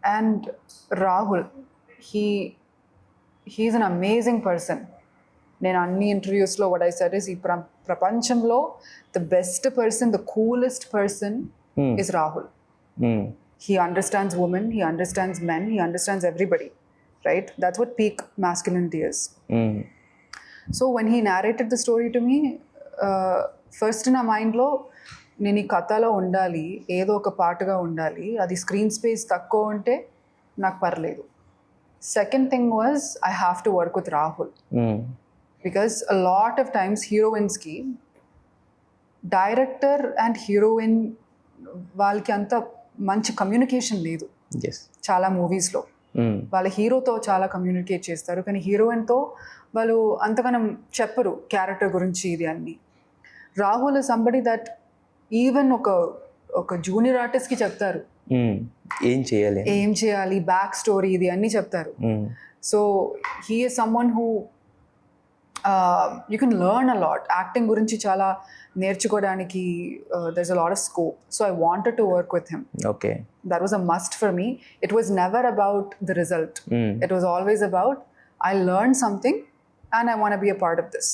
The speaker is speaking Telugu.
And Rahul, he's an amazing person. నేను అన్ని ఇంటర్వ్యూస్లో what I said is ఈ ప్రపంచంలో the best person, the coolest person is Rahul. He understands women, he understands men, he understands everybody, right? That's what peak masculinity is. So when he narrated the story to me, first నా మైండ్లో నేను ఈ కథలో ఉండాలి, ఏదో ఒక పాటగా ఉండాలి, అది స్క్రీన్ స్పేస్ తక్కువ ఉంటే నాకు పర్లేదు. Second thing was I have to work with Rahul. Because a lot of times heroines ki director and heroine వాళ్ళకి అంత మంచి కమ్యూనికేషన్ లేదు చాలా మూవీస్లో. వాళ్ళ హీరోతో చాలా కమ్యూనికేట్ చేస్తారు, కానీ హీరోయిన్తో వాళ్ళు అంతగానం చెప్పరు క్యారెక్టర్ గురించి ఇది అన్ని. రాహుల్ సంబడి దట్ ఈవెన్ ఒక జూనియర్ ఆర్టిస్ట్కి చెప్తారు ఏం చేయాలి, బ్యాక్ స్టోరీ ఇది అన్నీ చెప్తారు. So he is someone who you can learn a lot. Acting గురించి చాలా నేర్చుకోవడానికి there is a lot of scope. So I wanted to work with him. Okay, that was a must for me. It was never about the result. It was always about I learn something and I want to be a part of this.